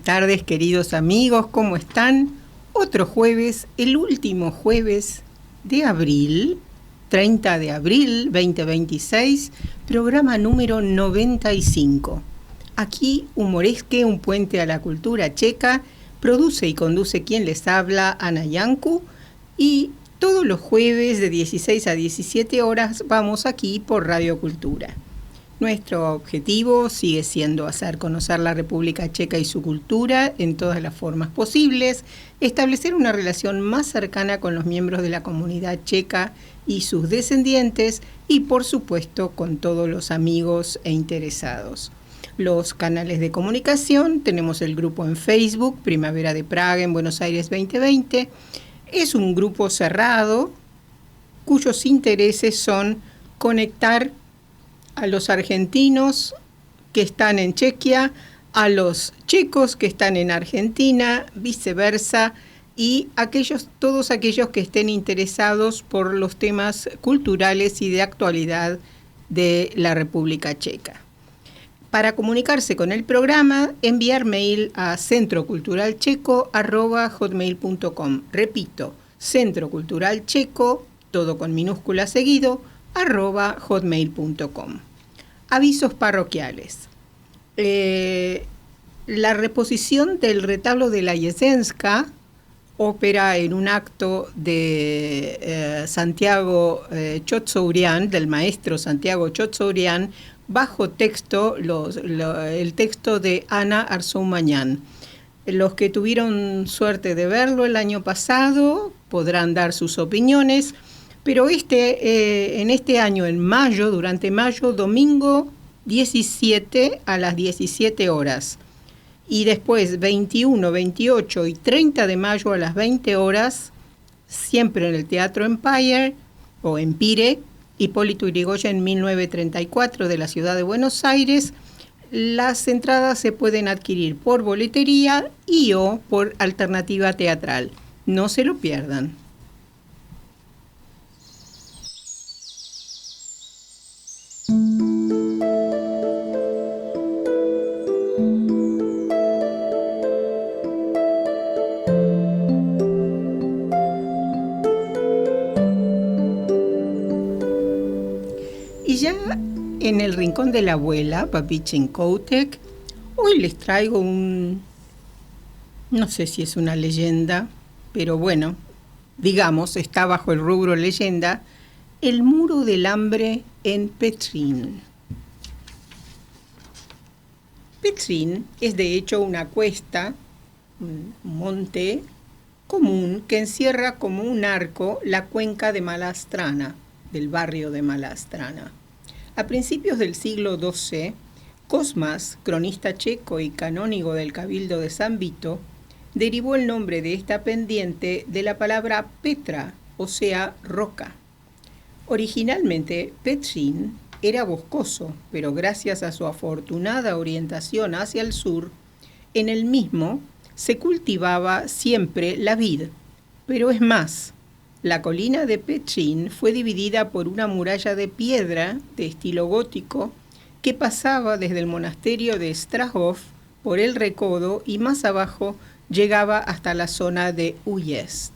tardes, queridos amigos, ¿cómo están? Otro jueves, el último jueves de abril, 30 de abril 2026, programa número 95. Aquí Humoresque, un puente a la cultura checa, produce y conduce quien les habla, Ana Yancu, y todos los jueves de 16 a 17 horas vamos aquí por Radio Cultura. Nuestro objetivo sigue siendo hacer conocer la República Checa y su cultura en todas las formas posibles, establecer una relación más cercana con los miembros de la comunidad checa y sus descendientes y, por supuesto, con todos los amigos e interesados. Los canales de comunicación, tenemos el grupo en Facebook, Primavera de Praga en Buenos Aires 2020. Es un grupo cerrado cuyos intereses son conectar a los argentinos que están en Chequia, a los checos que están en Argentina, viceversa, y todos aquellos que estén interesados por los temas culturales y de actualidad de la República Checa. Para comunicarse con el programa, enviar mail a centroculturalcheco@hotmail.com. Repito, centroculturalcheco, todo con minúscula seguido, @hotmail.com. Avisos parroquiales. La reposición del retablo de la Yesenska, ópera en un acto de Santiago Chotzourian, del maestro Santiago Chotzourian, bajo texto, el texto de Ana Arzoumañán. Los que tuvieron suerte de verlo el año pasado podrán dar sus opiniones. Pero en este año, en mayo, durante mayo, domingo 17 a las 17 horas. Y después 21, 28 y 30 de mayo a las 20 horas, siempre en el Teatro Empire o Empire, Hipólito Yrigoyen 1934 de la ciudad de Buenos Aires. Las entradas se pueden adquirir por boletería y o por alternativa teatral. No se lo pierdan. Y ya en el rincón de la abuela, Papi Chinkoutek, hoy les traigo no sé si es una leyenda, pero bueno, digamos, está bajo el rubro leyenda, el muro del hambre en Petrín. Petrín es de hecho una cuesta, un monte común que encierra como un arco la cuenca de Malá del barrio de Malá. A principios del siglo XII, Cosmas, cronista checo y canónigo del Cabildo de San Vito, derivó el nombre de esta pendiente de la palabra Petra, o sea, roca. Originalmente, Petrín era boscoso, pero gracias a su afortunada orientación hacia el sur, en el mismo se cultivaba siempre la vid. Pero es más, la colina de Petrín fue dividida por una muralla de piedra de estilo gótico que pasaba desde el monasterio de Strahov por el Recodo y más abajo llegaba hasta la zona de Újezd.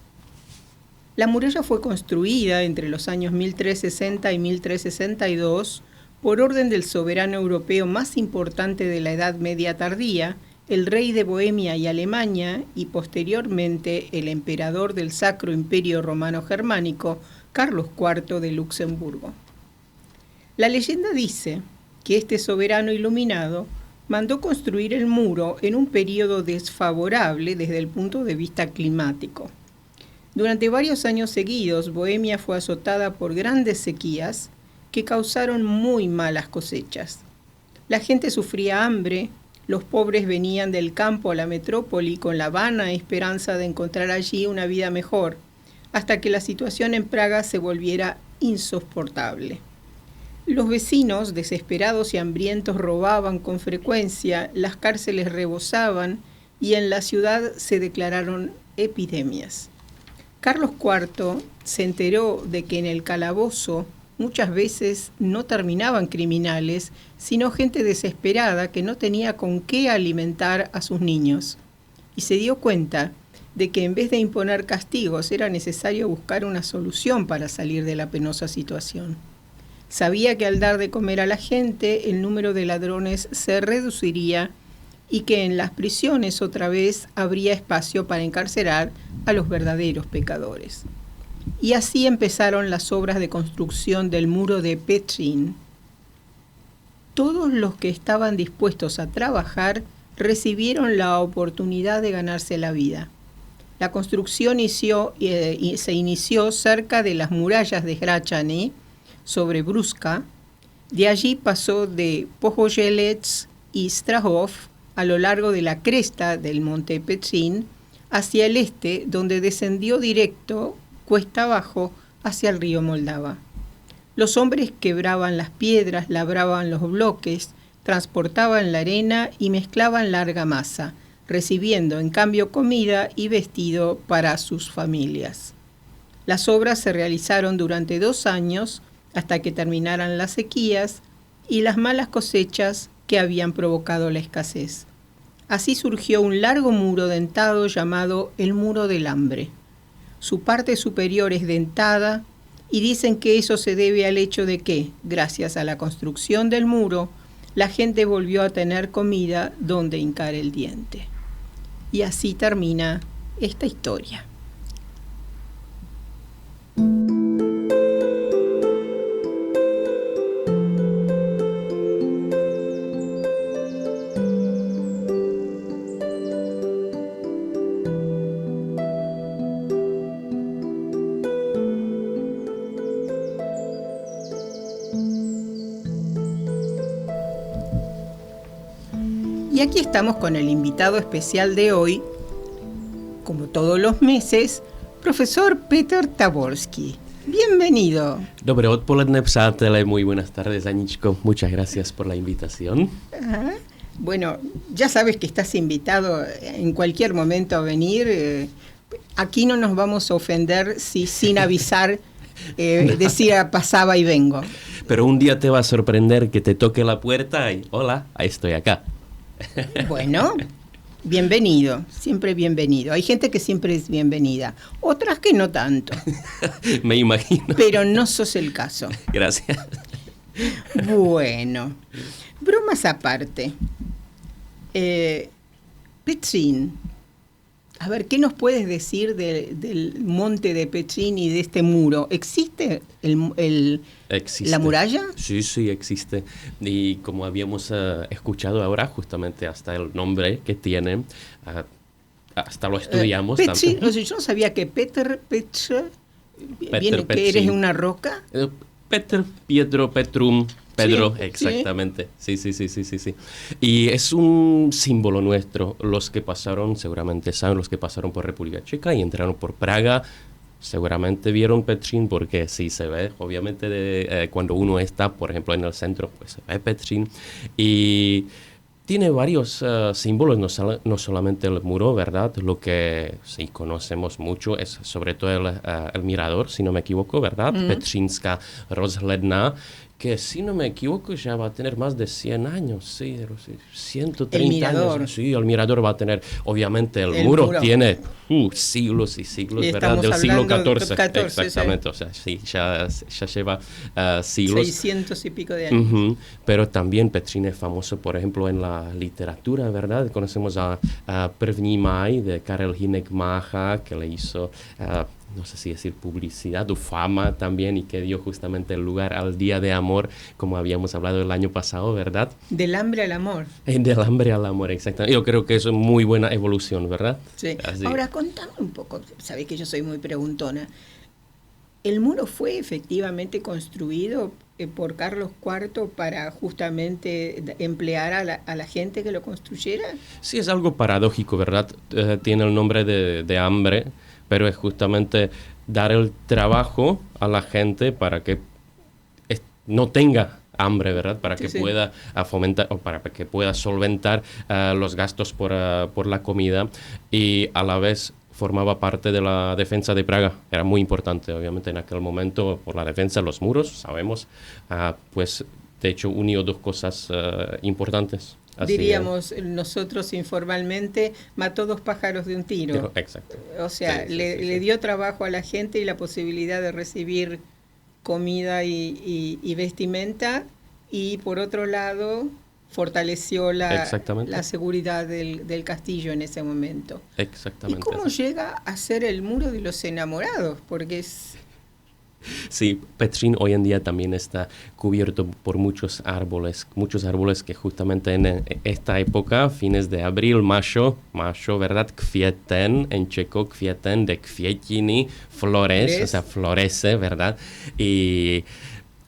La muralla fue construida entre los años 1360 y 1362 por orden del soberano europeo más importante de la Edad Media tardía, el rey de Bohemia y Alemania, y posteriormente el emperador del Sacro Imperio Romano Germánico, Carlos IV de Luxemburgo. La leyenda dice que este soberano iluminado mandó construir el muro en un período desfavorable desde el punto de vista climático. Durante varios años seguidos, Bohemia fue azotada por grandes sequías que causaron muy malas cosechas. La gente sufría hambre, los pobres venían del campo a la metrópoli con la vana esperanza de encontrar allí una vida mejor, hasta que la situación en Praga se volviera insoportable. Los vecinos, desesperados y hambrientos, robaban con frecuencia, las cárceles rebosaban y en la ciudad se declararon epidemias. Carlos IV se enteró de que en el calabozo muchas veces no terminaban criminales, sino gente desesperada que no tenía con qué alimentar a sus niños. Y se dio cuenta de que en vez de imponer castigos era necesario buscar una solución para salir de la penosa situación. Sabía que al dar de comer a la gente, el número de ladrones se reduciría y que en las prisiones otra vez habría espacio para encarcelar a los verdaderos pecadores. Y así empezaron las obras de construcción del muro de Petrín. Todos los que estaban dispuestos a trabajar recibieron la oportunidad de ganarse la vida. La construcción se inició cerca de las murallas de Hradčany, sobre Brusca. De allí pasó de Pohořelec y Strahov a lo largo de la cresta del monte Petřín hacia el este, donde descendió directo, cuesta abajo, hacia el río Moldava. Los hombres quebraban las piedras, labraban los bloques, transportaban la arena y mezclaban la argamasa, recibiendo en cambio comida y vestido para sus familias. Las obras se realizaron durante 2 años hasta que terminaran las sequías y las malas cosechas que habían provocado la escasez. Así surgió un largo muro dentado llamado el Muro del Hambre. Su parte superior es dentada y dicen que eso se debe al hecho de que, gracias a la construcción del muro, la gente volvió a tener comida donde hincar el diente. Y así termina esta historia. Y aquí estamos con el invitado especial de hoy, como todos los meses, profesor Petr Táborský. Bienvenido. Dobré odpoledne, přátelé, muy buenas tardes, Aničko. Muchas gracias por la invitación. Ajá. Bueno, ya sabes que estás invitado en cualquier momento a venir. Aquí no nos vamos a ofender si sin avisar decía pasaba y vengo. Pero un día te va a sorprender que te toque la puerta y hola, ahí estoy acá. Bueno, bienvenido, siempre bienvenido. Hay gente que siempre es bienvenida, otras que no tanto. Me imagino. Pero no sos el caso. Gracias. Bueno, bromas aparte. Petřín, a ver, ¿qué nos puedes decir del monte de Petřín y de este muro? ¿Existe Existe. la muralla? Sí, existe. Y como habíamos escuchado ahora, justamente hasta el nombre que tiene, hasta lo estudiamos. Petřín, o sea, yo no sabía que Petr viene, que eres una roca. Petr, Pietro, Petrum, Pedro, Sí, exactamente. Sí. Y es un símbolo nuestro. Los que pasaron, seguramente saben, los que pasaron por República Checa y entraron por Praga, seguramente vieron Petřín porque sí se ve, obviamente, cuando uno está, por ejemplo, en el centro, pues se ve Petřín. Y tiene varios símbolos, no solamente el muro, ¿verdad? Lo que sí conocemos mucho es sobre todo el mirador, si no me equivoco, ¿verdad? Petřínská rozhledna, que si no me equivoco ya va a tener más de 100 años, sí, 130 años. Sí, el mirador va a tener, obviamente el muro tiene siglos y siglos, y ¿verdad? Del siglo XIV. Sí. Exactamente, o sea, sí, ya lleva siglos. 600 y pico de años. Pero también Petřín es famoso, por ejemplo, en la literatura, ¿verdad? Conocemos a První máj de Karel Hynek Mácha, que le hizo... no sé si decir publicidad o fama también, y que dio justamente el lugar al Día de Amor, como habíamos hablado el año pasado, ¿verdad? Del hambre al amor. Del hambre al amor, exactamente. Yo creo que eso es muy buena evolución, ¿verdad? Sí. Así. Ahora, contame un poco, sabés que yo soy muy preguntona. ¿El muro fue efectivamente construido por Carlos IV para justamente emplear a la gente que lo construyera? Sí, es algo paradójico, ¿verdad? Tiene el nombre de hambre, pero es justamente dar el trabajo a la gente para que no tenga hambre, ¿verdad? Para que pueda fomentar o para que pueda solventar los gastos por la comida y a la vez formaba parte de la defensa de Praga. Era muy importante, obviamente, en aquel momento, por la defensa de los muros, sabemos, pues, de hecho, unió dos cosas importantes. Así Diríamos nosotros informalmente, mató dos pájaros de un tiro. Exacto. O sea, le dio trabajo a la gente y la posibilidad de recibir comida y vestimenta, y por otro lado fortaleció la seguridad del castillo en ese momento. Exactamente. ¿Y cómo llega a ser el muro de los enamorados? Porque es... Sí, Petřín hoy en día también está cubierto por muchos árboles que justamente en esta época, fines de abril, mayo, ¿verdad? Květen, en checo, květen de květiny, flores, o sea, florece, ¿verdad? Y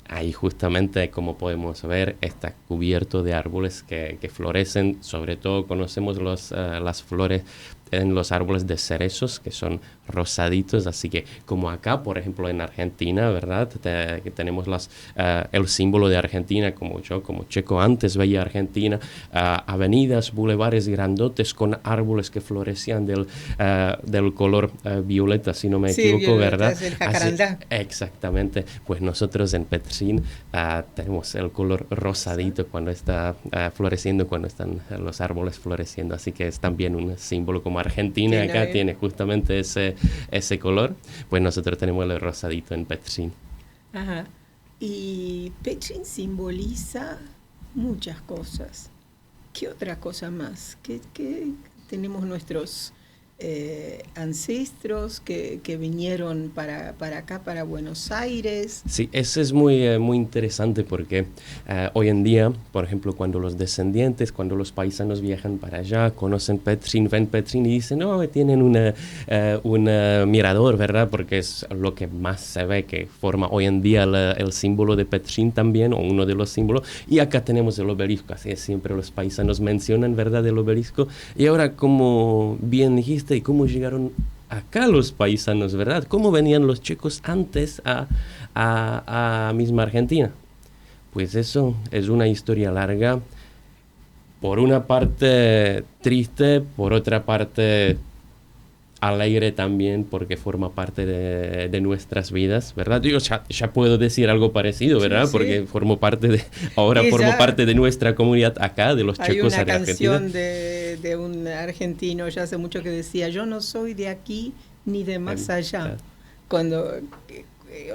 ahí justamente, como podemos ver, está cubierto de árboles que florecen. Sobre todo conocemos las flores en los árboles de cerezos, que son rosaditos, así que como acá, por ejemplo, en Argentina, ¿verdad? Que tenemos el símbolo de Argentina, como yo, como checo, antes veía Argentina, avenidas, bulevares grandotes con árboles que florecían del color violeta, si no me equivoco, ¿verdad? El jacarandá. Exactamente, pues nosotros en Petřín tenemos el color rosadito cuando está floreciendo, cuando están los árboles floreciendo, así que es también un símbolo. Como Argentina acá tiene justamente ese color, pues nosotros tenemos el rosadito en Petřín. Ajá. Y Petřín simboliza muchas cosas. ¿Qué otra cosa más? ¿Qué tenemos nuestros ancestros que vinieron para acá, para Buenos Aires? Sí, eso es muy interesante porque hoy en día, por ejemplo, cuando los descendientes, cuando los paisanos viajan para allá, conocen Petřín, ven Petřín y dicen, no, tienen un mirador, ¿verdad? Porque es lo que más se ve, que forma hoy en día el símbolo de Petřín también, o uno de los símbolos. Y acá tenemos el obelisco, así es, siempre los paisanos mencionan, ¿verdad?, el obelisco. Y ahora, como bien dijiste, ¿y cómo llegaron acá los paisanos, verdad? ¿Cómo venían los checos antes a misma Argentina? Pues eso es una historia larga. Por una parte triste, por otra parte alegre también, porque forma parte de nuestras vidas, ¿verdad? Yo ya puedo decir algo parecido, ¿verdad? Sí. Porque formo parte de nuestra comunidad acá, de los checos de Argentina. Hay una canción de un argentino ya hace mucho que decía, yo no soy de aquí ni de más allá. Cuando,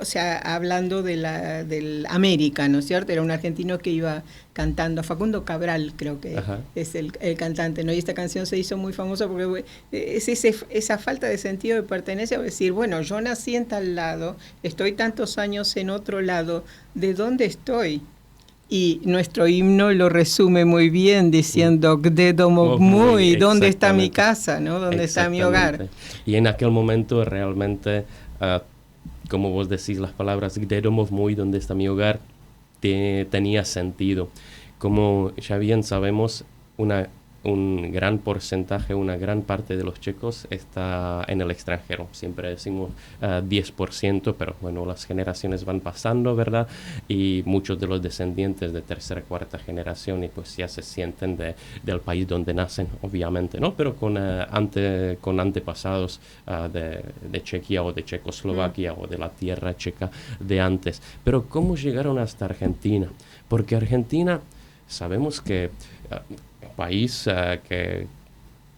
o sea, hablando del América, ¿no es cierto? Era un argentino que iba cantando, Facundo Cabral creo que es el cantante, ¿no? Y esta canción se hizo muy famosa porque es esa falta de sentido de pertenencia, decir, bueno, yo nací en tal lado, estoy tantos años en otro lado, ¿de dónde estoy? Y nuestro himno lo resume muy bien diciendo, Gde domov mój, ¿dónde está mi casa? ¿No? ¿Dónde está mi hogar? Y en aquel momento realmente... como vos decís, las palabras Gde domov mój, ¿dónde está mi hogar?, tenía sentido. Como ya bien sabemos, un gran porcentaje, una gran parte de los checos está en el extranjero. Siempre decimos 10%, pero bueno, las generaciones van pasando, ¿verdad? Y muchos de los descendientes de tercera, cuarta generación y pues ya se sienten del país donde nacen, obviamente, ¿no? Pero con antepasados de Chequia o de Checoslovaquia o de la tierra checa de antes. Pero ¿cómo llegaron hasta Argentina? Porque Argentina, sabemos que... país que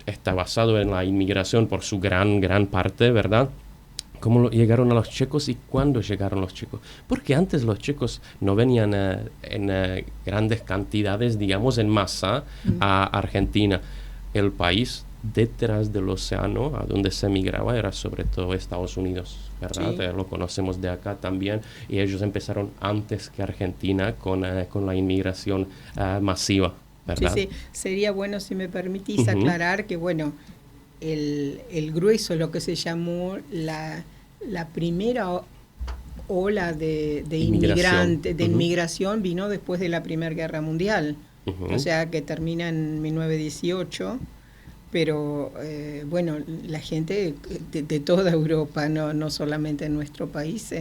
está basado en la inmigración por su gran parte, ¿verdad? ¿Cómo llegaron a los checos y cuándo llegaron los checos? Porque antes los checos no venían en grandes cantidades, digamos, en masa a Argentina. El país detrás del océano, a donde se migraba, era sobre todo Estados Unidos, ¿verdad? Sí. Lo conocemos de acá también, y ellos empezaron antes que Argentina con la inmigración masiva. ¿Verdad? Sí, sería bueno, si me permitís, aclarar que, bueno, el grueso, lo que se llamó la primera ola de inmigración vino después de la Primera Guerra Mundial, o sea, que termina en 1918, pero bueno, la gente de toda Europa, no solamente en nuestro país,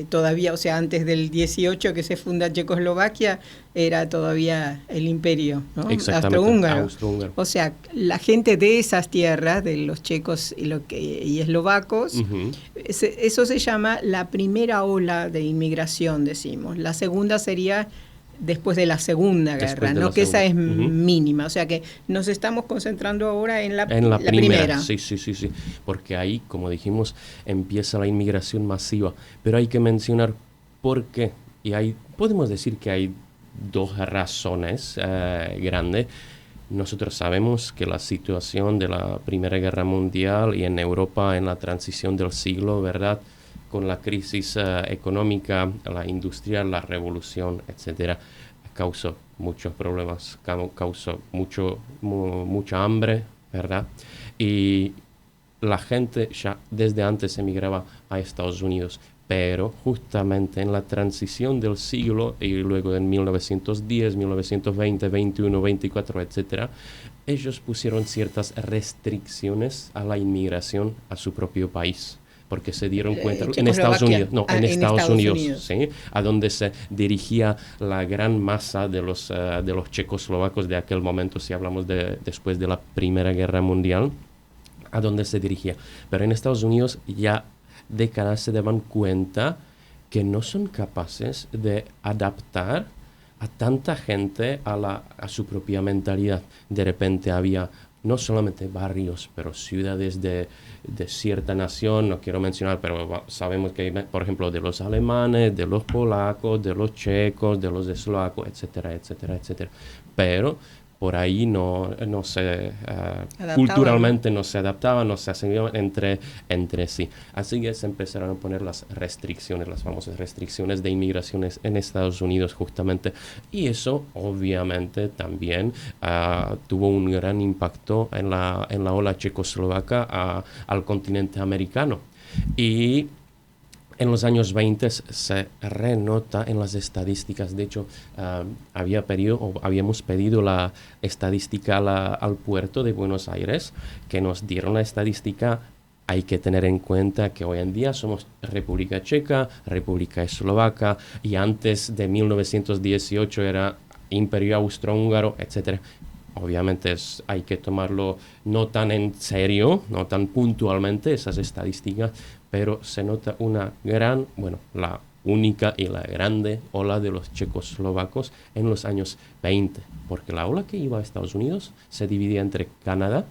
todavía, o sea, antes del 18 que se funda Checoslovaquia, era todavía el imperio, ¿no? Exactamente, Austrohúngaro. austrohúngaro. O sea, la gente de esas tierras, de los checos y eslovacos, eso se llama la primera ola de inmigración, decimos. La segunda sería después de la Segunda Guerra, ¿no? Que esa es mínima, o sea que nos estamos concentrando ahora en la primera. Sí, porque ahí, como dijimos, empieza la inmigración masiva, pero hay que mencionar por qué, y podemos decir que hay dos razones grandes. Nosotros sabemos que la situación de la Primera Guerra Mundial y en Europa en la transición del siglo, ¿verdad?, con la crisis económica, la industrial, la revolución, etcétera, causó muchos problemas, causó mucha hambre, ¿verdad? Y la gente ya desde antes emigraba a Estados Unidos, pero justamente en la transición del siglo y luego en 1910, 1920, 21, 24, etcétera, ellos pusieron ciertas restricciones a la inmigración a su propio país, porque se dieron cuenta en Estados Unidos, en Estados Unidos, ¿sí?, a donde se dirigía la gran masa de los checoslovacos de aquel momento, si hablamos después de la Primera Guerra Mundial, a donde se dirigía. Pero en Estados Unidos ya décadas se daban cuenta que no son capaces de adaptar a tanta gente a su propia mentalidad. De repente había no solamente barrios, pero ciudades de cierta nación, no quiero mencionar, pero sabemos que, por ejemplo, de los alemanes, de los polacos, de los checos, de los eslovacos, etcétera, etcétera, etcétera. Pero por ahí no se culturalmente no se adaptaban, no se asimilaban entre sí. Así que se empezaron a poner las restricciones, las famosas restricciones de inmigraciones en Estados Unidos justamente. Y eso obviamente también tuvo un gran impacto en la ola checoslovaca al continente americano. Y en los años 20 se renota en las estadísticas. De hecho, habíamos pedido la estadística al puerto de Buenos Aires, que nos dieron la estadística. Hay que tener en cuenta que hoy en día somos República Checa, República Eslovaca, y antes de 1918 era Imperio Austrohúngaro, etc. Obviamente hay que tomarlo no tan en serio, no tan puntualmente esas estadísticas, pero se nota la única y la grande ola de los checoslovacos en los años 20, porque la ola que iba a Estados Unidos se dividía entre Canadá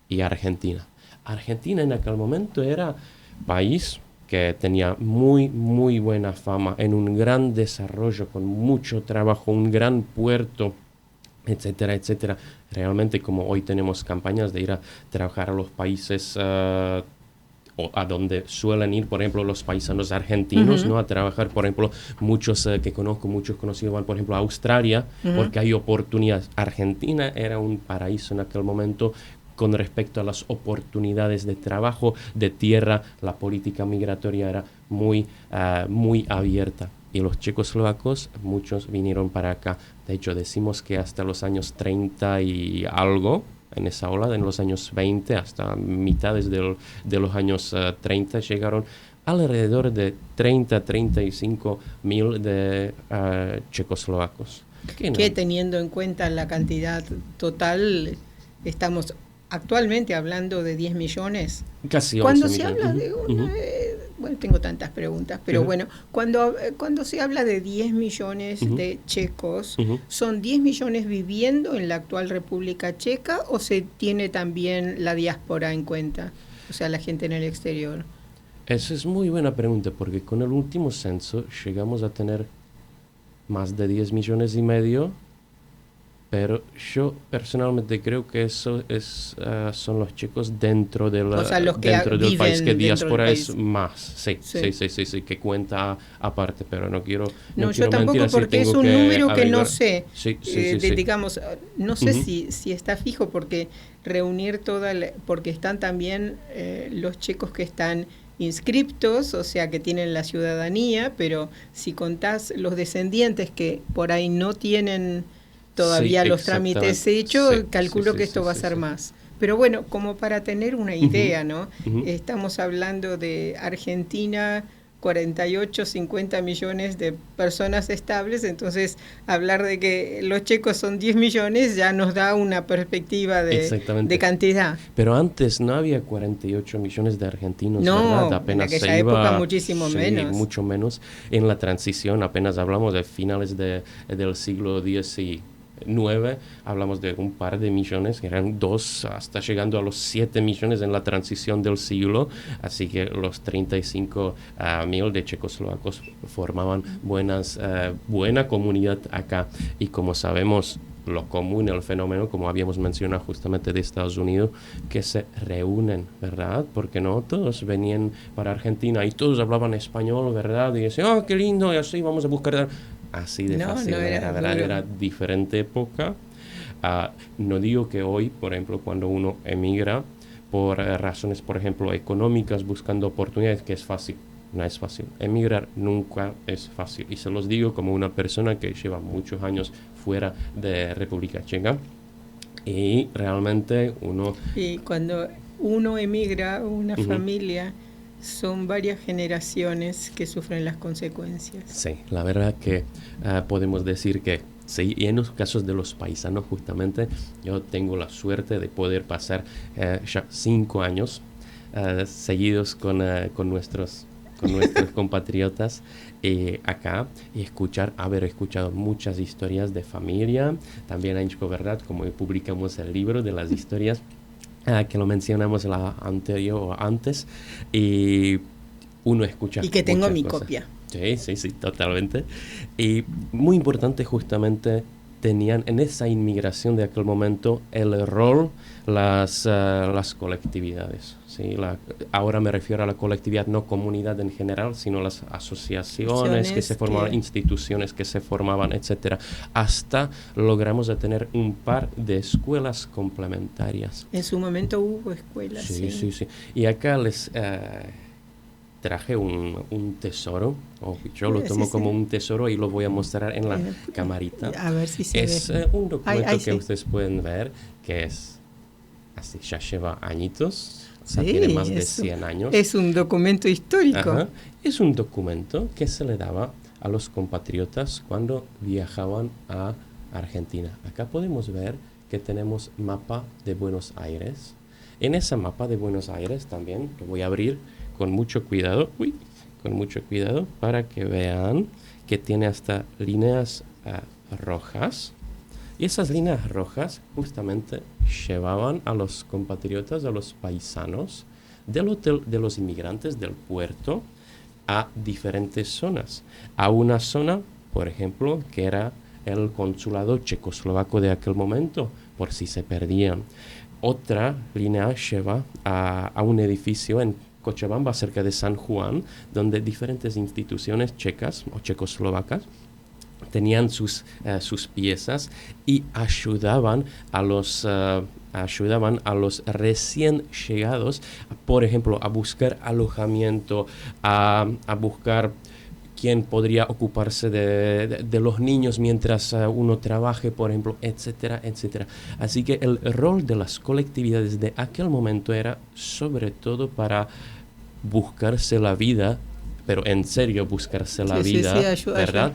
y Argentina. Argentina en aquel momento era país que tenía muy, muy buena fama, en un gran desarrollo, con mucho trabajo, un gran puerto, etcétera, etcétera. Realmente, como hoy tenemos campañas de ir a trabajar a los países o a donde suelen ir, por ejemplo, los paisanos argentinos, ¿no?, a trabajar, por ejemplo, muchos conocidos van, por ejemplo, a Australia, porque hay oportunidades. Argentina era un paraíso en aquel momento con respecto a las oportunidades de trabajo, de tierra. La política migratoria era muy abierta. Y los checoslovacos, muchos vinieron para acá. De hecho, decimos que hasta los años 30 y algo, en esa ola, en los años 20, hasta mitades de los años 30, llegaron alrededor de 35 mil de checoslovacos. Que teniendo en cuenta la cantidad total, estamos actualmente hablando de 10 millones. Casi 11 Cuando millones. se habla de bueno, tengo tantas preguntas, pero bueno, cuando se habla de 10 millones de checos, ¿son 10 millones viviendo en la actual República Checa o se tiene también la diáspora en cuenta? O sea, la gente en el exterior. Esa es muy buena pregunta, porque con el último censo llegamos a tener más de 10 millones y medio, pero yo personalmente creo que eso son los checos dentro del país, que diáspora es más. Sí, que cuenta aparte, pero no quiero yo tampoco, mentir, porque es un número que no sé. Digamos, no sé si está fijo, porque reunir porque están también los checos que están inscriptos, o sea, que tienen la ciudadanía, pero si contás los descendientes que por ahí no tienen todavía los trámites hechos, calculo que esto va a ser más. Pero bueno, como para tener una idea, ¿no? Ujú. Estamos hablando de Argentina, 48, 50 millones de personas estables, entonces hablar de que los checos son 10 millones ya nos da una perspectiva de Exactamente. cantidad. Pero antes no había 48 millones de argentinos, ¿verdad? No, en Apenas se aquella época iba, muchísimo sí, menos. mucho menos. En la transición, apenas hablamos de finales del siglo XIX, hablamos de un par de millones, que eran dos, hasta llegando a los 7 millones en la transición del siglo. Así que los 35 mil de checoslovacos formaban buena comunidad acá. Y como sabemos, lo común, el fenómeno, como habíamos mencionado justamente de Estados Unidos, que se reúnen, ¿verdad? Porque no todos venían para Argentina y todos hablaban español, ¿verdad? Y decían, oh, qué lindo, y así vamos a buscar. Así de No, fácil no era, era ¿verdad? duro. Era diferente época. No digo que hoy, por ejemplo, cuando uno emigra por razones, por ejemplo, económicas, buscando oportunidades, que es fácil. No es fácil. Emigrar nunca es fácil. Y se los digo como una persona que lleva muchos años fuera de República Checa. Y realmente uno... Y cuando uno emigra, una Ujú. familia, son varias generaciones que sufren las consecuencias. Sí, la verdad que podemos decir que sí, y en los casos de los paisanos justamente, yo tengo la suerte de poder pasar ya 5 años seguidos con nuestros compatriotas acá y haber escuchado muchas historias de familia. También hay ¿verdad? Como publicamos el libro de las historias que lo mencionamos la anterior o antes, y uno escucha Y que tengo muchas mi cosas. copia. Sí, sí, sí, totalmente. Y muy importante justamente tenían en esa inmigración de aquel momento el rol las colectividades. ¿Sí? Ahora me refiero a la colectividad, no comunidad en general, sino las asociaciones que se formaban, instituciones que se formaban, etcétera. Hasta logramos de tener un par de escuelas complementarias. En su momento hubo escuelas, Sí, sí. sí, sí. Y acá les traje un tesoro, o yo lo tomo Sí, como sí. un tesoro y lo voy a mostrar en la camarita. A ver si se Es ve. un documento Ay, que sí. ustedes pueden ver, que es así, ya lleva añitos, o sea, tiene Sí, más de 100 años. es un documento histórico. Ajá. Es un documento que se le daba a los compatriotas cuando viajaban a Argentina. Acá podemos ver que tenemos mapa de Buenos Aires. En ese mapa de Buenos Aires también, lo voy a abrir con mucho cuidado, para que vean que tiene hasta líneas rojas. Y esas líneas rojas justamente llevaban a los compatriotas, a los paisanos del hotel de los inmigrantes del puerto a diferentes zonas. A una zona, por ejemplo, que era el consulado checoslovaco de aquel momento, por si se perdían. Otra línea lleva a un edificio en Cochabamba, cerca de San Juan, donde diferentes instituciones checas o checoslovacas tenían sus piezas y ayudaban a los recién llegados, por ejemplo, a buscar alojamiento, a buscar quién podría ocuparse de los niños mientras uno trabaje, por ejemplo, etcétera, etcétera. Así que el rol de las colectividades de aquel momento era sobre todo para buscarse la vida, pero en serio buscarse la vida, ¿verdad?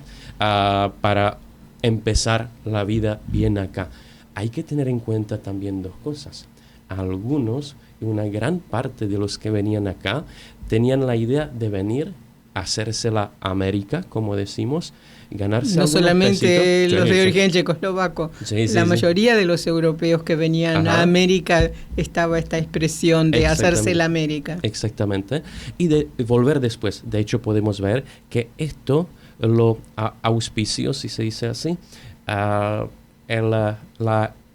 Para empezar la vida bien acá. Hay que tener en cuenta también dos cosas. Algunos, y una gran parte de los que venían acá, tenían la idea de venir a hacerse la América, como decimos, ganarse no solamente pesitos. los de origen checoslovaco, la mayoría de los europeos que venían a América estaba esta expresión de hacerse la América. Exactamente. Y de volver después. De hecho, podemos ver que esto lo auspició, si se dice así, la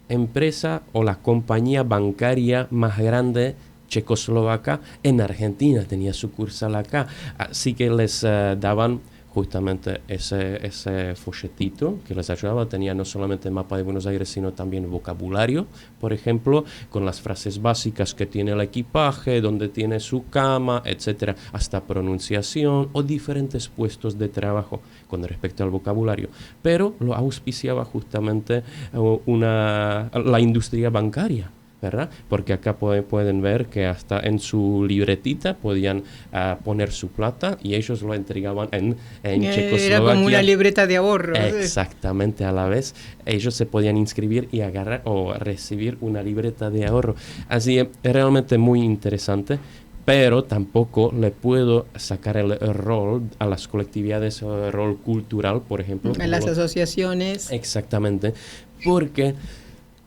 empresa o la compañía bancaria más grande checoslovaca en Argentina, tenía sucursal acá, así que les daban justamente ese folletito que les ayudaba. Tenía no solamente el mapa de Buenos Aires, sino también vocabulario, por ejemplo, con las frases básicas que tiene el equipaje, donde tiene su cama, etcétera, hasta pronunciación o diferentes puestos de trabajo con respecto al vocabulario. Pero lo auspiciaba justamente la industria bancaria, ¿verdad? Porque acá pueden ver que hasta en su libretita podían poner su plata y ellos lo entregaban en Checoslovaquia. Era como una libreta de ahorro. Exactamente, a la vez ellos se podían inscribir y agarrar o recibir una libreta de ahorro. Así es realmente muy interesante. Pero tampoco le puedo sacar el rol a las colectividades, el rol cultural, por ejemplo. En las asociaciones. Exactamente, porque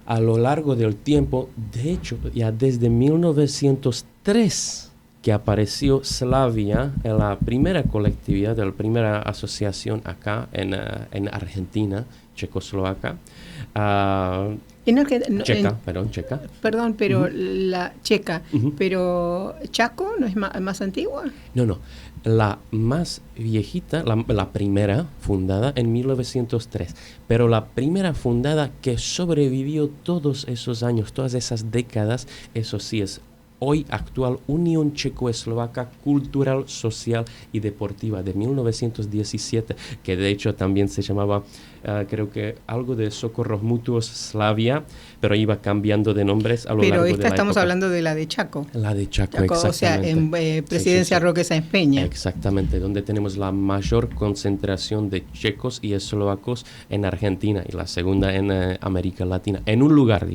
a lo largo del tiempo, de hecho, ya desde 1903 que apareció Slavia, en la primera colectividad, la primera asociación acá en Argentina, Checoslovaca, checa. Perdón, pero la checa, pero Chaco no es más antigua. No. La más viejita, la primera fundada en 1903, pero la primera fundada que sobrevivió todos esos años, todas esas décadas, eso sí es hoy actual Unión Checoslovaca Cultural, Social y Deportiva de 1917, que de hecho también se llamaba, creo que algo de Socorros Mutuos Slavia, pero iba cambiando de nombres a lo largo de la época. Pero estamos hablando de la de Chaco. La de Chaco, exactamente. O sea, en Presidencia Roque Sáenz Peña. Exactamente, donde tenemos la mayor concentración de checos y eslovacos en Argentina y la segunda en América Latina. En un lugar.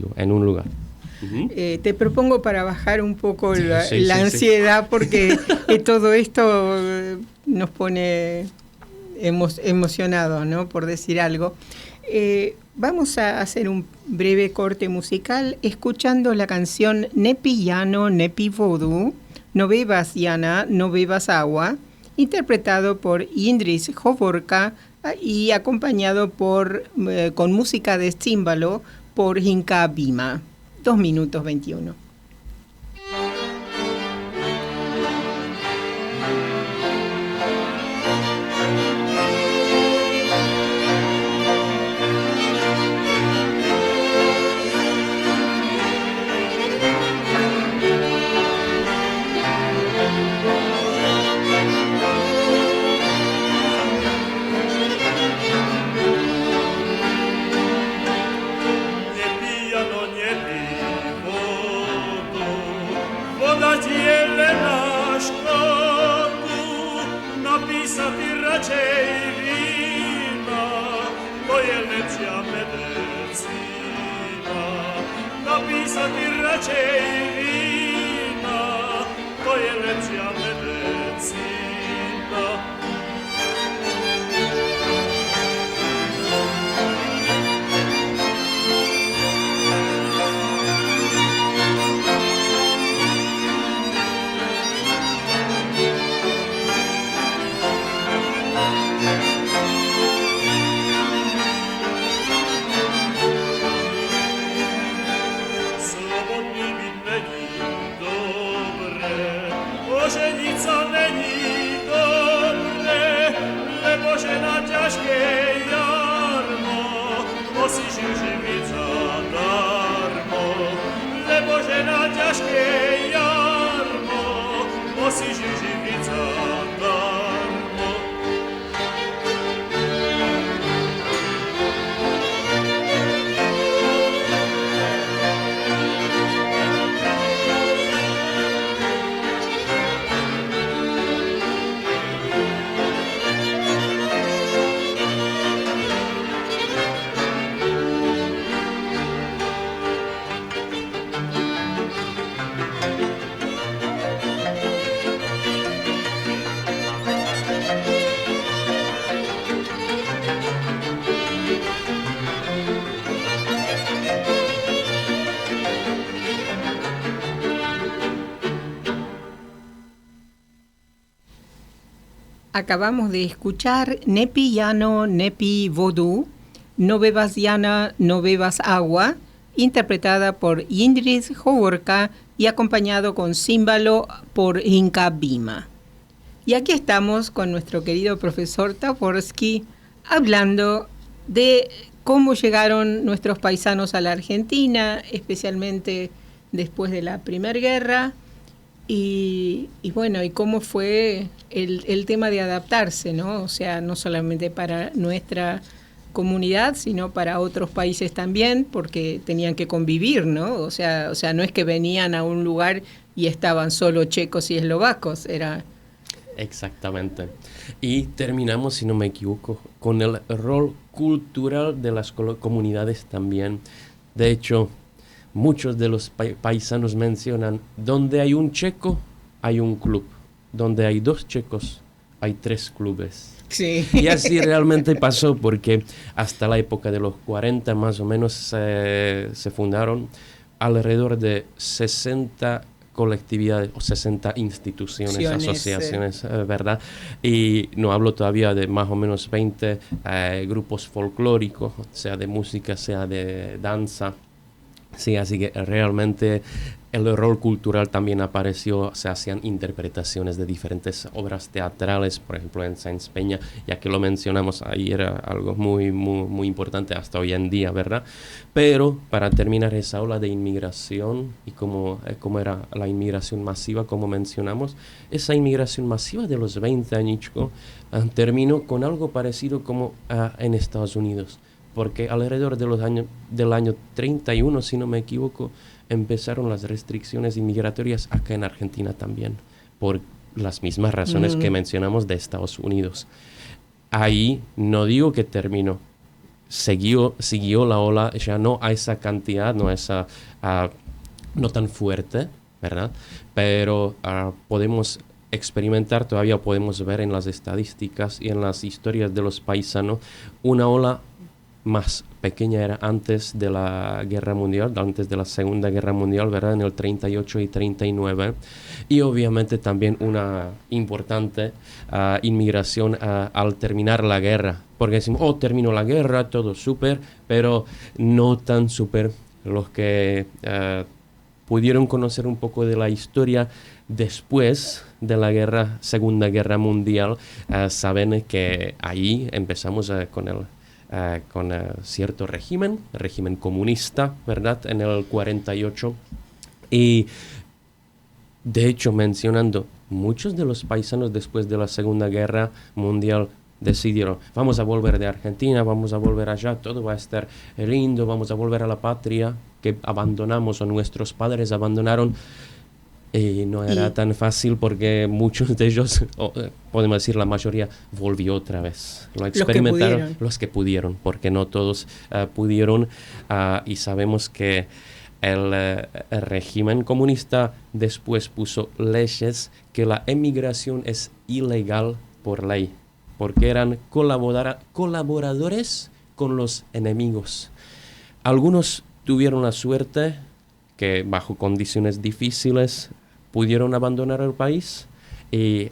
Te propongo para bajar un poco la ansiedad, porque todo esto nos pone emocionados, ¿no? Por decir algo. Vamos a hacer un breve corte musical escuchando la canción Nepi Jano, Nepi Vodu, No bebas Jana, no bebas agua, interpretado por Jindřich Hovorka y acompañado con música de címbalo por Hinka Bima. 2 minutos 21. Acabamos de escuchar Nepi Jano, Nepi Vodu, No bebas Jana, no bebas agua, interpretada por Jindřich Hovorka y acompañado con címbalo por Hinka Bima. Y aquí estamos con nuestro querido profesor Taforsky hablando de cómo llegaron nuestros paisanos a la Argentina, especialmente después de la Primera Guerra, y bueno, y cómo fue el tema de adaptarse, ¿no? O sea, no solamente para nuestra comunidad, sino para otros países también, porque tenían que convivir, ¿no? O sea, no es que venían a un lugar y estaban solo checos y eslovacos, era... Exactamente. Y terminamos, si no me equivoco, con el rol cultural de las comunidades también. De hecho, muchos de los paisanos mencionan, donde hay un checo, hay un club. Donde hay 2 checos, hay 3 clubes. Sí. Y así realmente pasó, porque hasta la época de los 40 más o menos se fundaron alrededor de 60 colectividades o 60 instituciones, asociaciones, ¿verdad? Y no hablo todavía de más o menos 20 grupos folclóricos, sea de música, sea de danza. Sí, así que realmente el rol cultural también apareció, se hacían interpretaciones de diferentes obras teatrales, por ejemplo en Sáenz Peña, ya que lo mencionamos, ahí era algo muy, muy, muy importante hasta hoy en día, ¿verdad? Pero para terminar esa ola de inmigración y cómo era la inmigración masiva, como mencionamos, esa inmigración masiva de los 20 años terminó con algo parecido como en Estados Unidos. Porque alrededor de del año 31, si no me equivoco, empezaron las restricciones inmigratorias acá en Argentina también, por las mismas razones que mencionamos de Estados Unidos. Ahí no digo que terminó, siguió la ola, ya no a esa cantidad, no tan fuerte, ¿verdad? Pero podemos experimentar, todavía podemos ver en las estadísticas y en las historias de los paisanos una ola más pequeña era antes de la Guerra Mundial, antes de la Segunda Guerra Mundial, ¿verdad? En el 38 y 39. Y obviamente también una importante inmigración al terminar la guerra. Porque decimos, terminó la guerra, todo súper, pero no tan súper. Los que pudieron conocer un poco de la historia después de la Segunda Guerra Mundial, saben que ahí empezamos con cierto régimen comunista, ¿verdad? En el 48. Y de hecho, mencionando, muchos de los paisanos después de la Segunda Guerra Mundial decidieron, vamos a volver de Argentina, vamos a volver allá, todo va a estar lindo, vamos a volver a la patria que abandonamos o nuestros padres abandonaron. Y no era tan fácil porque muchos de ellos, podemos decir la mayoría, volvió otra vez. Lo experimentaron los que pudieron, porque no todos pudieron. Y sabemos que el régimen comunista después puso leyes que la emigración es ilegal por ley, porque eran colaboradores con los enemigos. Algunos tuvieron la suerte que bajo condiciones difíciles pudieron abandonar el país,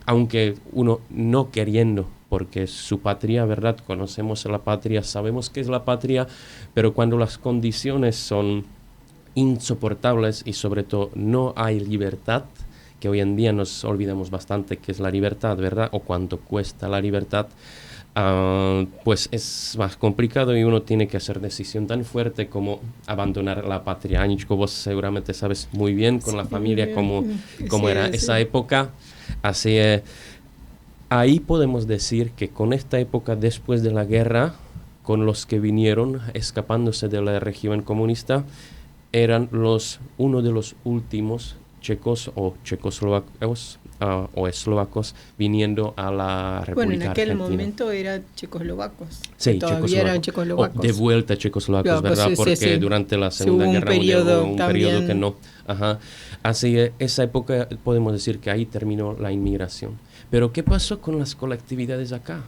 aunque uno no queriendo, porque su patria, ¿verdad? Conocemos la patria, sabemos qué es la patria, pero cuando las condiciones son insoportables y sobre todo no hay libertad, que hoy en día nos olvidamos bastante qué es la libertad, ¿verdad? O cuánto cuesta la libertad, pues es más complicado y uno tiene que hacer decisión tan fuerte como abandonar la patria. Aničko, vos seguramente sabes muy bien con la familia cómo era esa época. Así ahí podemos decir que con esta época después de la guerra, con los que vinieron escapándose del régimen comunista, eran uno de los últimos checos o checoslovacos o eslovacos viniendo a la República Argentina. Bueno, en aquel momento eran checoslovacos. Sí, todavía eran checoslovacos. De vuelta checoslovacos, ¿verdad? Sí, porque sí. durante la Segunda Guerra Mundial hubo un periodo que no. Ajá. Así que esa época podemos decir que ahí terminó la inmigración. Pero ¿qué pasó con las colectividades acá?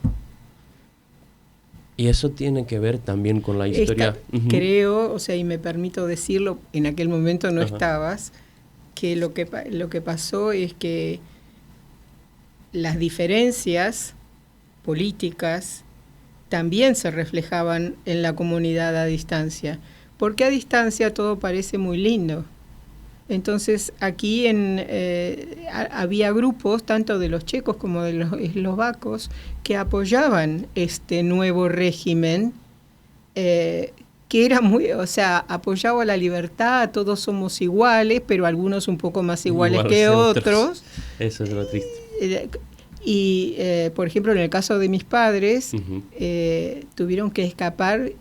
Y eso tiene que ver también con la historia. Creo, y me permito decirlo, en aquel momento no estabas, que lo que pasó es que las diferencias políticas también se reflejaban en la comunidad a distancia, porque a distancia todo parece muy lindo. Entonces aquí había grupos, tanto de los checos como de los eslovacos, que apoyaban este nuevo régimen, que era apoyaba la libertad, todos somos iguales, pero algunos un poco más iguales que otros. Eso es lo triste. Y, por ejemplo, en el caso de mis padres, Ujú. tuvieron que escapar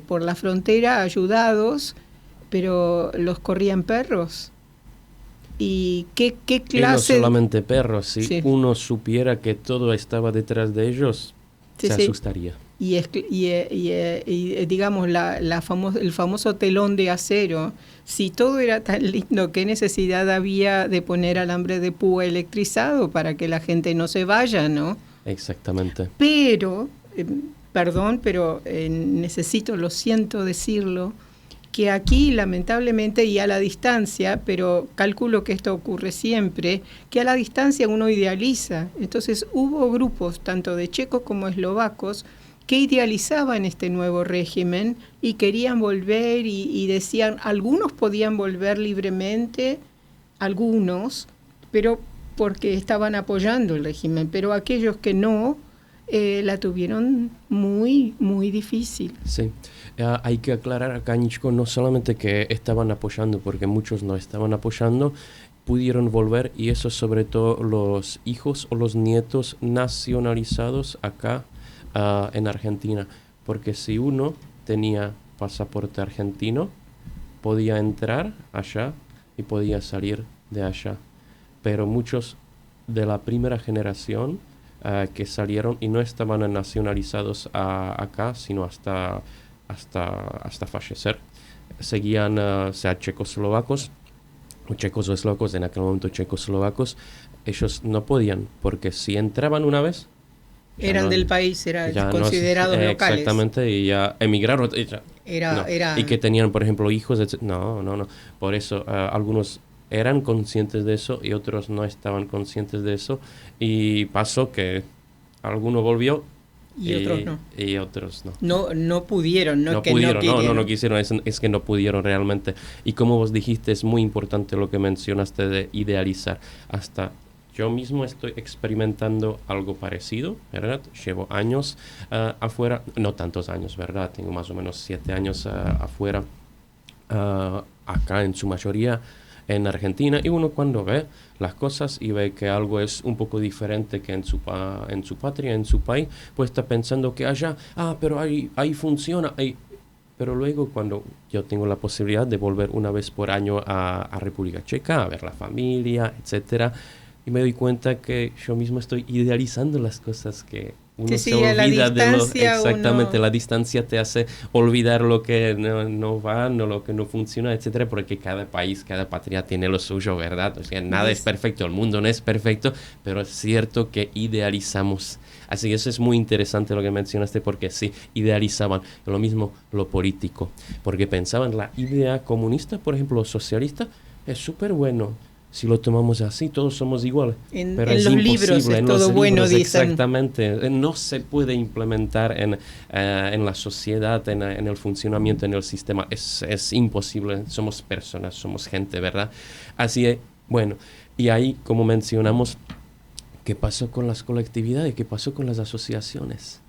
por la frontera ayudados, pero los corrían perros. ¿Y qué Y no clase? solamente perros, si Sí, uno supiera que todo estaba detrás de ellos, sí, se sí. asustaría. Digamos, el famoso telón de acero. Si todo era tan lindo, ¿qué necesidad había de poner alambre de púa electrizado para que la gente no se vaya, no? Exactamente. Pero, perdón, pero lo siento decirlo, que aquí lamentablemente y a la distancia, pero calculo que esto ocurre siempre, que a la distancia uno idealiza. Entonces hubo grupos, tanto de checos como eslovacos, que idealizaban este nuevo régimen y querían volver y decían, algunos podían volver libremente, algunos, pero porque estaban apoyando el régimen, pero aquellos que no, la tuvieron muy, muy difícil. Sí. Hay que aclarar acá, Nichko, no solamente que estaban apoyando, porque muchos no estaban apoyando, pudieron volver, y eso sobre todo los hijos o los nietos nacionalizados acá en Argentina. Porque si uno tenía pasaporte argentino, podía entrar allá y podía salir de allá. Pero muchos de la primera generación que salieron y no estaban nacionalizados acá, sino hasta fallecer, seguían, sea checoslovacos o checoslovacos, en aquel momento checoslovacos, ellos no podían, porque si entraban una vez, Eran del país, eran ya considerados locales. exactamente, y ya emigraron. No. Era Y que tenían, por ejemplo, hijos, no. Por eso, algunos eran conscientes de eso y otros no estaban conscientes de eso. Y pasó que alguno volvió y otros no. y otros no. No pudieron, No que pudieron, no querían. no quisieron, es que no pudieron realmente. Y como vos dijiste, es muy importante lo que mencionaste de idealizar. Hasta yo mismo estoy experimentando algo parecido, ¿verdad? Llevo años afuera, no tantos años, ¿verdad? Tengo más o menos 7 años afuera, acá en su mayoría en Argentina, y uno cuando ve las cosas y ve que algo es un poco diferente que en su patria, en su país, pues está pensando que allá, pero ahí funciona, pero luego cuando yo tengo la posibilidad de volver una vez por año a República Checa, a ver la familia, etcétera, y me doy cuenta que yo mismo estoy idealizando las cosas, que uno se olvida de lo exactamente, la distancia te hace olvidar lo que no va, lo que no funciona, etcétera, porque cada país, cada patria tiene lo suyo, ¿verdad? O sea, nada es perfecto, el mundo no es perfecto, pero es cierto que idealizamos. Así que eso es muy interesante lo que mencionaste, porque sí, idealizaban lo mismo lo político, porque pensaban la idea comunista, por ejemplo, socialista, es súper bueno. Si lo tomamos así, todos somos iguales. Pero en es los imposible. libros es en todo los bueno, libros, dicen. exactamente. No se puede implementar en la sociedad, en el funcionamiento, en el sistema. Es imposible. Somos personas, somos gente, ¿verdad? Así es. Bueno, y ahí, como mencionamos, ¿qué pasó con las colectividades? ¿Qué pasó con las asociaciones?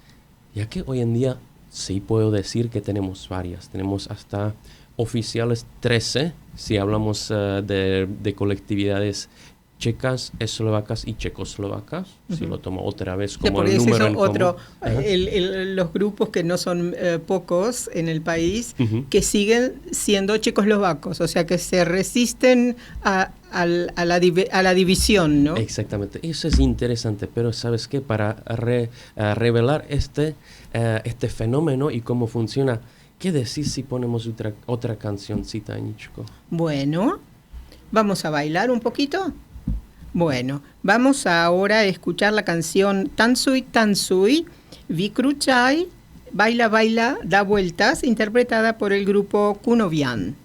Ya que hoy en día sí puedo decir que tenemos varias. Tenemos hasta oficiales 13, si hablamos de colectividades checas, eslovacas y checoslovacas, si lo tomo otra vez como el número en otro, común. los grupos que no son pocos en el país, Uh-huh. que siguen siendo checoslovacos, o sea que se resisten a la división, ¿no? Exactamente, eso es interesante, pero ¿sabes qué? Para revelar este fenómeno y cómo funciona, ¿qué decís si ponemos otra cancioncita, Nichko? Bueno, ¿vamos a bailar un poquito? Bueno, vamos ahora a escuchar la canción Tansui Tansui, Vikruchai, Baila Baila, Da Vueltas, interpretada por el grupo Kunovian.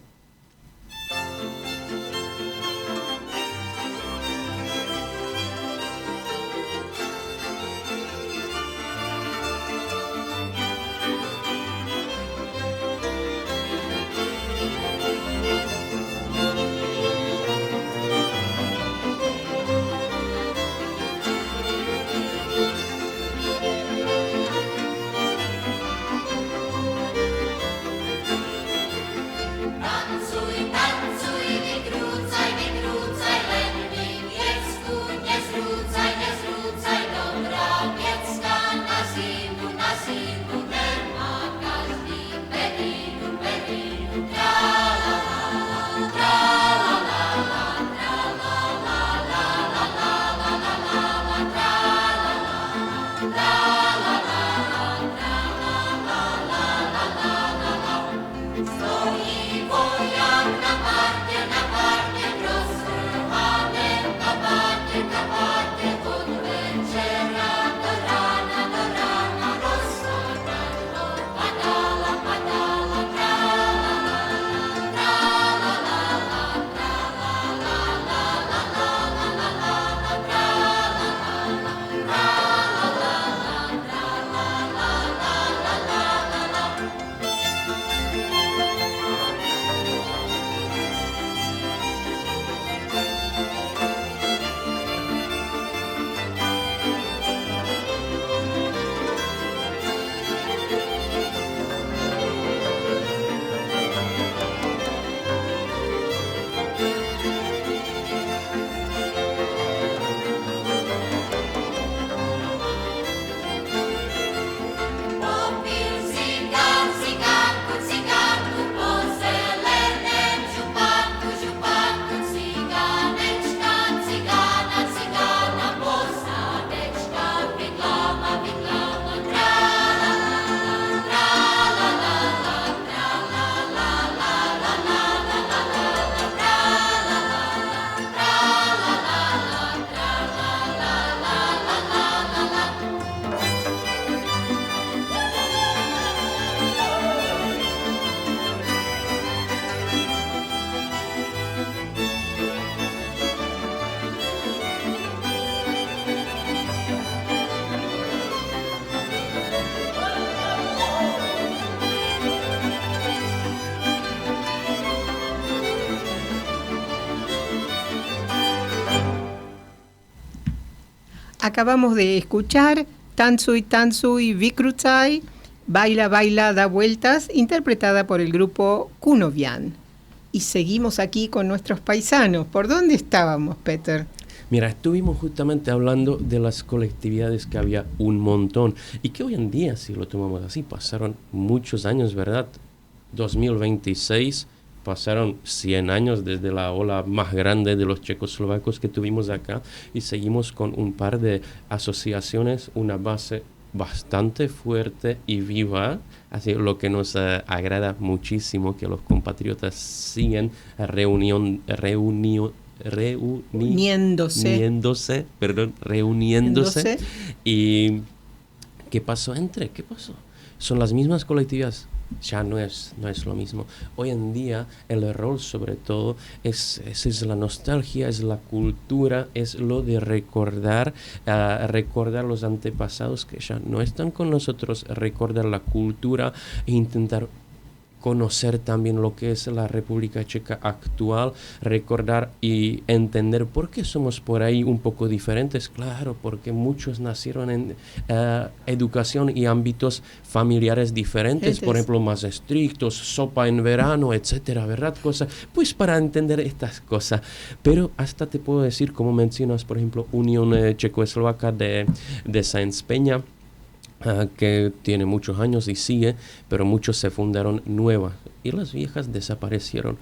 Da acabamos de escuchar Tansui Tansui Vikrutsai, Baila Baila Da Vueltas, interpretada por el grupo Kunovian. Y seguimos aquí con nuestros paisanos. ¿Por dónde estábamos, Peter? Mira, estuvimos justamente hablando de las colectividades que había un montón y que hoy en día, si lo tomamos así, pasaron muchos años, ¿verdad? 2026, pasaron 100 años desde la ola más grande de los checoslovacos que tuvimos acá y seguimos con un par de asociaciones, una base bastante fuerte y viva, así lo que nos agrada muchísimo que los compatriotas siguen reuniéndose. ¿Y qué pasó qué pasó? Son las mismas colectividades. Ya no es lo mismo. Hoy en día el rol sobre todo es la nostalgia, es la cultura, es lo de recordar los antepasados que ya no están con nosotros, recordar la cultura e intentar conocer también lo que es la República Checa actual, recordar y entender por qué somos por ahí un poco diferentes. Claro, porque muchos nacieron en educación y ámbitos familiares diferentes, por ejemplo, más estrictos, sopa en verano, etcétera, ¿verdad? Pues para entender estas cosas. Pero hasta te puedo decir, como mencionas, por ejemplo, Unión Checoslovaca de Sáenz Peña, que tiene muchos años y sigue, pero muchos se fundaron nuevas y las viejas desaparecieron.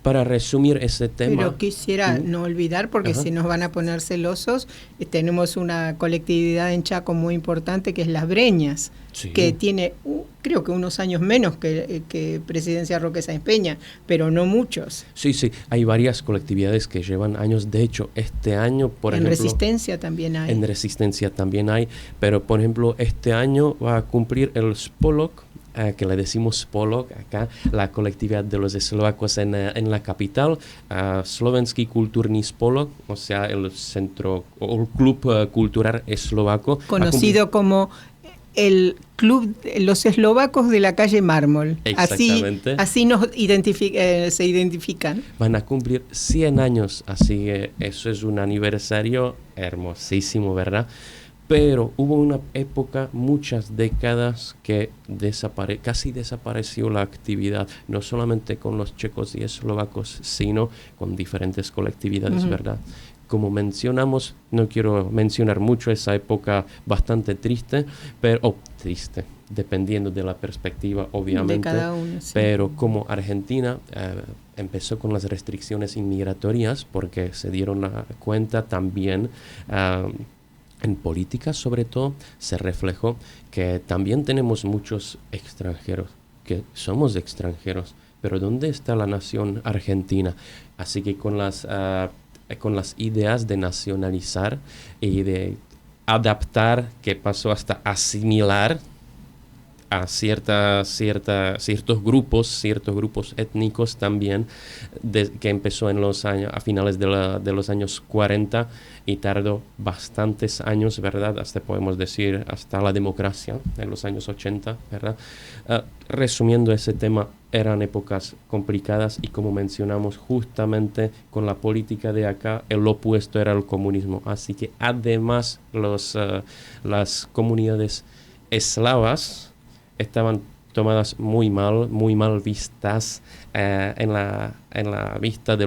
Para resumir ese tema... Pero quisiera no olvidar, porque si nos van a poner celosos, tenemos una colectividad en Chaco muy importante que es Las Breñas, que tiene, creo que unos años menos que Presidencia Roque Sáenz Peña, pero no muchos. Sí, hay varias colectividades que llevan años. De hecho, este año, por ejemplo... En Resistencia también hay. En Resistencia también hay, pero por ejemplo, este año va a cumplir el Spolok, que le decimos Spolok acá, la colectividad de los eslovacos en la capital, Slovenský kulturní spolok, o sea, el centro o el club cultural eslovaco. Conocido como el club Los Eslovacos de la calle Mármol. Exactamente. Así se identifican. Van a cumplir 100 años, así que eso es un aniversario hermosísimo, ¿verdad? Pero hubo una época, muchas décadas, que casi desapareció la actividad, no solamente con los checos y eslovacos, sino con diferentes colectividades, ¿verdad? Como mencionamos, no quiero mencionar mucho esa época bastante triste, triste, dependiendo de la perspectiva, obviamente. De cada uno, sí. Pero como Argentina empezó con las restricciones inmigratorias, porque se dieron cuenta también... en política, sobre todo, se reflejó que también tenemos muchos extranjeros, que somos extranjeros, pero ¿dónde está la nación argentina? Así que con las ideas de nacionalizar y de adaptar, que pasó hasta asimilar a ciertos grupos étnicos también, que empezó a finales de los años 40 y tardó bastantes años, ¿verdad? Hasta podemos decir hasta la democracia en los años 80, ¿verdad? Resumiendo ese tema, eran épocas complicadas y como mencionamos justamente con la política de acá, el opuesto era el comunismo. Así que además las comunidades eslavas estaban tomadas muy mal vistas en la vista de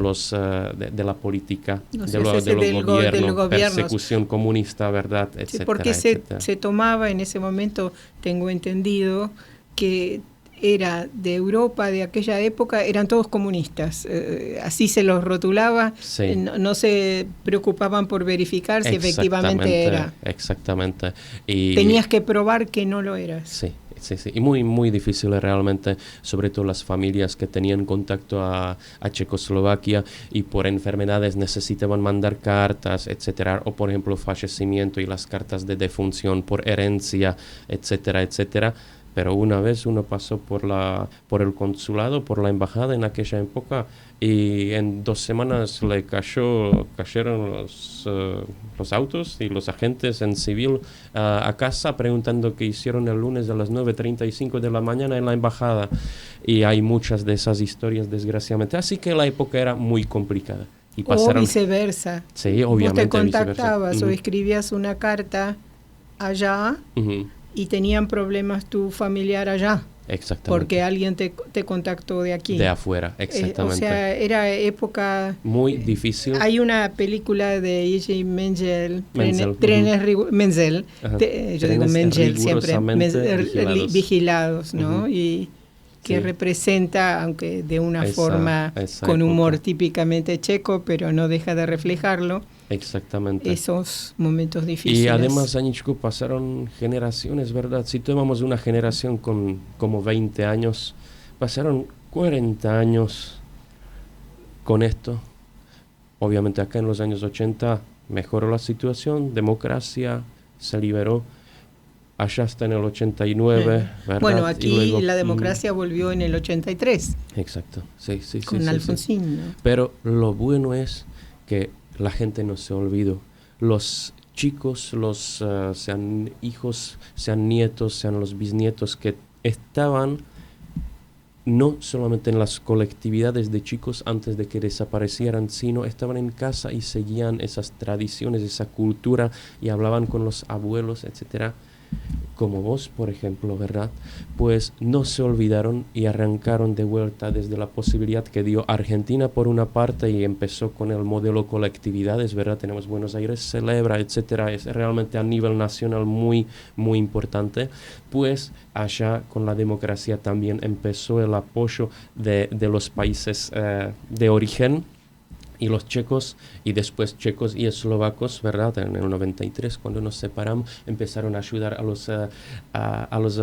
la política, del gobierno, persecución comunista, ¿verdad? Etcétera, sí, porque se tomaba en ese momento, tengo entendido, que era de Europa de aquella época, eran todos comunistas, así se los rotulaba, sí. No se preocupaban por verificar si efectivamente era. Exactamente. Y tenías que probar que no lo eras. Sí, y muy difícil realmente, sobre todo las familias que tenían contacto a Checoslovaquia y por enfermedades necesitaban mandar cartas, etcétera, o por ejemplo fallecimiento y las cartas de defunción por herencia, etcétera. Pero una vez uno pasó por el consulado, por la embajada en aquella época, y en 2 semanas le cayeron los autos y los agentes en civil a casa preguntando qué hicieron el lunes a las 9:35 de la mañana en la embajada. Y hay muchas de esas historias, desgraciadamente. Así que la época era muy complicada. y pasaron... O viceversa. Sí, obviamente. Vos te contactabas viceversa. o escribías una carta allá y tenían problemas tu familiar allá. Exactamente. Porque alguien te contactó de aquí. De afuera, exactamente. O sea, era época... muy difícil. Hay una película de E.J. Menzel, Menzel. Menzel, yo digo Menzel siempre, vigilados, ¿no? Y que representa, aunque de una forma con humor típicamente checo, pero no deja de reflejarlo. Exactamente. Esos momentos difíciles. Y además, Aničko, pasaron generaciones, ¿verdad? Si tomamos una generación con como 20 años, pasaron 40 años con esto. Obviamente acá en los años 80 mejoró la situación, democracia, se liberó. Allá está en el 89, ¿verdad? Bueno, aquí y luego, la democracia volvió en el 83. Exacto, sí. Con Alfonsín, sí. ¿no? Pero lo bueno es que la gente no se olvidó. Los chicos, sean hijos, sean nietos, sean los bisnietos que estaban no solamente en las colectividades de chicos antes de que desaparecieran, sino estaban en casa y seguían esas tradiciones, esa cultura y hablaban con los abuelos, etcétera. Como vos, por ejemplo, ¿verdad? Pues no se olvidaron y arrancaron de vuelta desde la posibilidad que dio Argentina por una parte y empezó con el modelo colectividades, ¿verdad? Tenemos Buenos Aires Celebra, etcétera. Es realmente a nivel nacional muy, muy importante. Pues allá con la democracia también empezó el apoyo de los países de origen, y los checos, y después checos y eslovacos, ¿verdad? En el 93, cuando nos separamos, empezaron a ayudar a los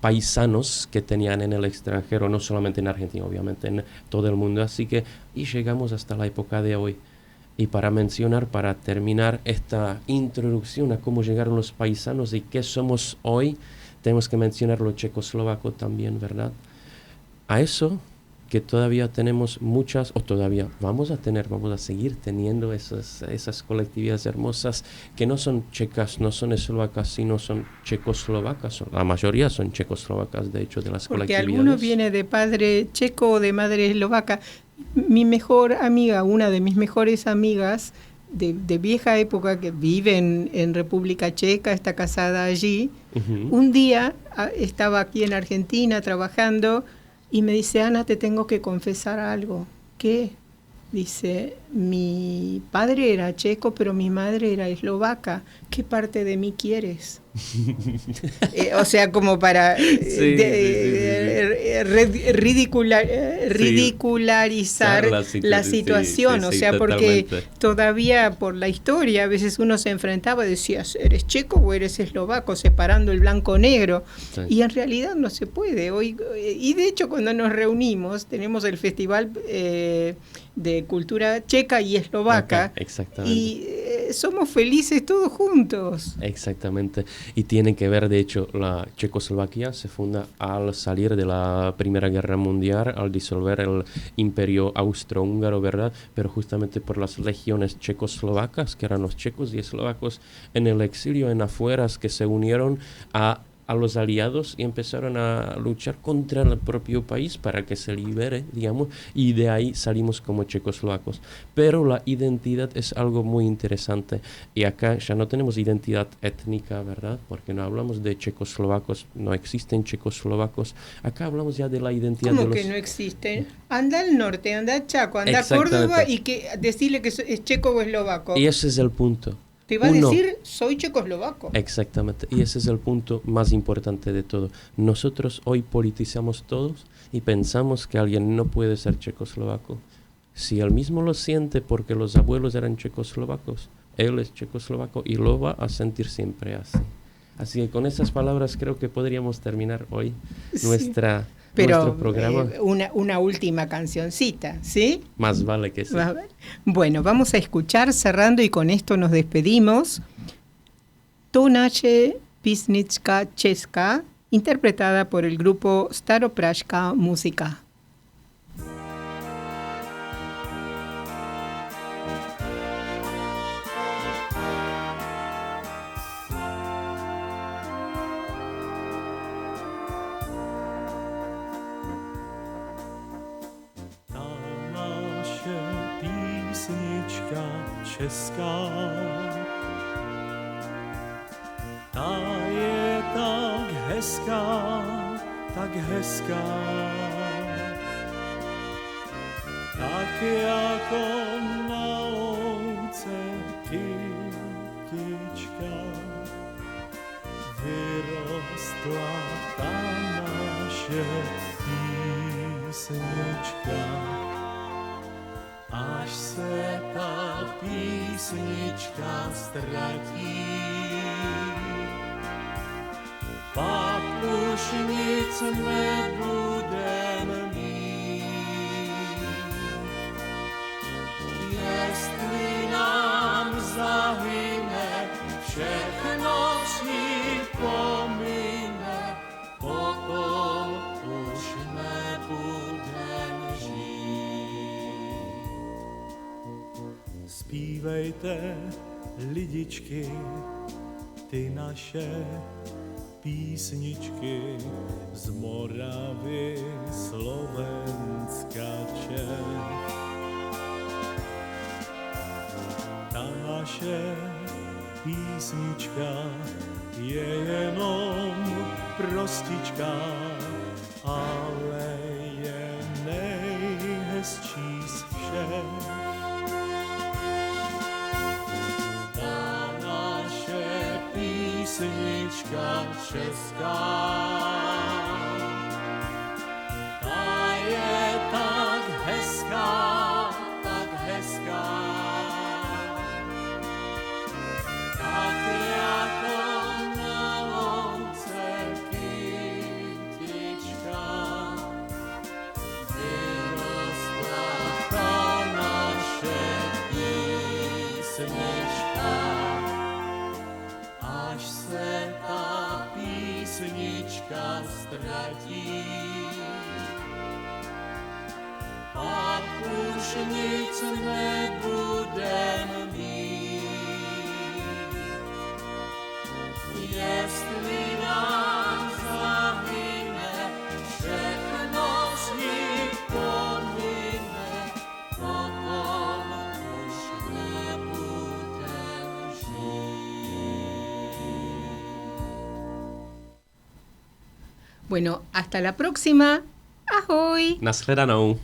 paisanos que tenían en el extranjero, no solamente en Argentina, obviamente en todo el mundo. Así que, y llegamos hasta la época de hoy. Y para terminar esta introducción a cómo llegaron los paisanos y qué somos hoy, tenemos que mencionar lo checoslovaco también, ¿verdad? A eso que todavía tenemos muchas, o todavía vamos a seguir teniendo esas colectividades hermosas que no son checas, no son eslovacas, sino son checoslovacas. La mayoría son checoslovacas, de hecho, de las colectividades. Porque alguno viene de padre checo o de madre eslovaca. Mi mejor amiga, una de mis mejores amigas de vieja época que vive en República Checa, está casada allí, un día estaba aquí en Argentina trabajando y me dice, Ana, te tengo que confesar algo. ¿Qué? Dice, mi padre era checo, pero mi madre era eslovaca. ¿Qué parte de mí quieres? O sea, como para ridicularizar la situación. O sea, porque todavía por la historia a veces uno se enfrentaba y decía, ¿eres checo o eres eslovaco? Separando el blanco-negro. Sí. Y en realidad no se puede. Hoy, y de hecho cuando nos reunimos tenemos el festival de cultura checa y eslovaca. Exactamente. Y somos felices todos juntos. Exactamente. Y tiene que ver, de hecho, la Checoslovaquia se funda al salir de la Primera Guerra Mundial, al disolver el imperio austrohúngaro, ¿verdad? Pero justamente por las legiones checoslovacas, que eran los checos y eslovacos en el exilio, en afueras, que se unieron a los aliados y empezaron a luchar contra el propio país para que se libere, digamos, y de ahí salimos como checoslovacos. Pero la identidad es algo muy interesante y acá ya no tenemos identidad étnica, ¿verdad? Porque no hablamos de checoslovacos, no existen checoslovacos. Acá hablamos ya de la identidad ¿Cómo de los... que no existen? Anda al norte, anda a Chaco, anda a Córdoba y decirle que es checo o eslovaco. Y ese es el punto. Te va a decir, soy checoslovaco. Exactamente, y ese es el punto más importante de todo. Nosotros hoy politizamos todos y pensamos que alguien no puede ser checoslovaco. Si él mismo lo siente porque los abuelos eran checoslovacos, él es checoslovaco y lo va a sentir siempre así. Así que con esas palabras creo que podríamos terminar hoy nuestro programa. Una última cancioncita, ¿sí? Más vale que sí. Bueno, vamos a escuchar cerrando y con esto nos despedimos. To naše písnička česká, interpretada por el grupo Staropražská muzika. česká. Ta je tak hezká, tak hezká, tak jako na louce kytička. Vyrostla ta naše písnička, až se ta písnička ztratí. Pak už nic nebudem mít, jestli nám zahyne, všechno připomíne, potom už nebudem žít. Zpívejte, lidičky, ty naše písničky z Moravy, Slovenska, Čech. Ta naše písnička je jenom prostička, ale je nejhezčí z všech. Písnička česká, ta je tak hezká, tak hezká, tak jako na louce kytička. Vyrostla ta naše písnička, až se ta písnička ztratí. Pak už nic nebudem mít, jestli nám zahyne, všechno připomíne, potom už nebudem žít. Bueno, hasta la próxima. Ahoj. Nashledanou.